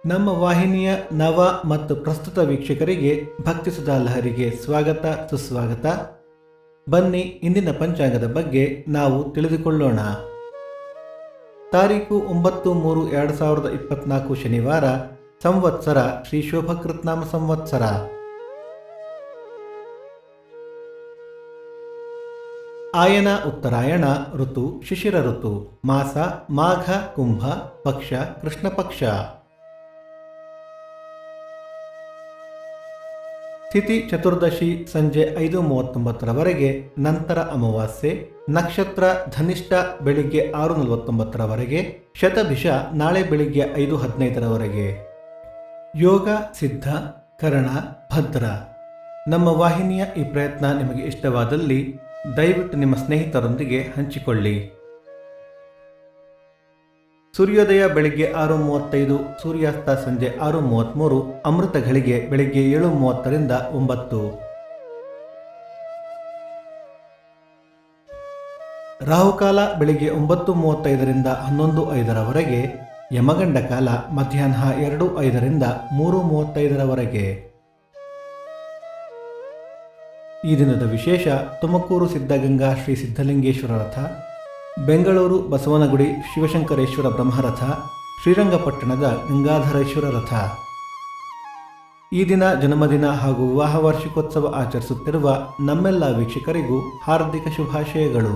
ನಮ್ಮ ವಾಹಿನಿಯ ನವ ಮತ್ತು ಪ್ರಸ್ತುತ ವೀಕ್ಷಕರಿಗೆ ಭಕ್ತಿ ಸುಧಾ ಲಹರಿಗೆ ಸ್ವಾಗತ ಸುಸ್ವಾಗತ. ಬನ್ನಿ ಇಂದಿನ ಪಂಚಾಂಗದ ಬಗ್ಗೆ ನಾವು ತಿಳಿದುಕೊಳ್ಳೋಣ. ತಾರೀಕು 9/3/2024 ಶನಿವಾರ, ಸಂವತ್ಸರ ಶ್ರೀ ಶೋಭಕೃತ್ನಾಮ ಸಂವತ್ಸರ. ಆಯನ ಉತ್ತರಾಯಣ, ಋತು ಶಿಶಿರ ಋತು, ಮಾಸ ಮಾಘ ಕುಂಭ, ಪಕ್ಷ ಕೃಷ್ಣ ಪಕ್ಷ. ತಿಥಿ ಚತುರ್ದಶಿ ಸಂಜೆ 5:39 ನಂತರ ಅಮಾವಾಸ್ಯೆ. ನಕ್ಷತ್ರ ಧನಿಷ್ಠ ಬೆಳಿಗ್ಗೆ 6:49 ಶತಭಿಷ ನಾಳೆ ಬೆಳಿಗ್ಗೆ 5:15 ಯೋಗ ಸಿದ್ಧ, ಕರಣ, ಭದ್ರ. ನಮ್ಮ ವಾಹಿನಿಯ ಈ ಪ್ರಯತ್ನ ನಿಮಗೆ ಇಷ್ಟವಾದಲ್ಲಿ ದಯವಿಟ್ಟು ನಿಮ್ಮ ಸ್ನೇಹಿತರೊಂದಿಗೆ ಹಂಚಿಕೊಳ್ಳಿ. ಸೂರ್ಯೋದಯ ಬೆಳಿಗ್ಗೆ 6:35, ಸೂರ್ಯಾಸ್ತ ಸಂಜೆ 6:33, ಅಮೃತ ಘಳಿಗೆ ಬೆಳಿಗ್ಗೆ 7:30 9. ರಾಹುಕಾಲ ಬೆಳಿಗ್ಗೆ 9:35 11:05, ಯಮಗಂಡ ಕಾಲ ಮಧ್ಯಾಹ್ನ 2:05 3:35. ಈ ದಿನದ ವಿಶೇಷ: ತುಮಕೂರು ಸಿದ್ಧಗಂಗಾ ಶ್ರೀ ಸಿದ್ಧಲಿಂಗೇಶ್ವರ ರಥ, ಬೆಂಗಳೂರು ಬಸವನಗುಡಿ ಶಿವಶಂಕರೇಶ್ವರ ಬ್ರಹ್ಮರಥ, ಶ್ರೀರಂಗಪಟ್ಟಣದ ಗಂಗಾಧರೇಶ್ವರ ರಥ. ಈ ದಿನ ಜನ್ಮದಿನ ಹಾಗೂ ವಿವಾಹ ವಾರ್ಷಿಕೋತ್ಸವ ಆಚರಿಸುತ್ತಿರುವ ನಮ್ಮೆಲ್ಲ ವೀಕ್ಷಕರಿಗೂ ಹಾರ್ದಿಕ ಶುಭಾಶಯಗಳು.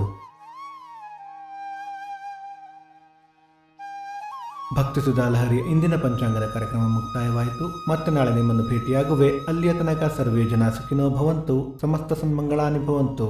ಭಕ್ತಿ ಸುಧಾ ಲಹರಿಯ ಇಂದಿನ ಪಂಚಾಂಗದ ಕಾರ್ಯಕ್ರಮ ಮುಕ್ತಾಯವಾಯಿತು. ಮತ್ತೆ ನಾಳೆ ನಿಮ್ಮನ್ನು ಭೇಟಿಯಾಗುವೆ. ಅಲ್ಲಿಯ ತನಕ ಸರ್ವೇ ಜನ ಸುಖಿನೋ ಭವಂತು, ಸಮಸ್ತ ಸನ್ಮಂಗಳಾನಿ ಭವಂತು.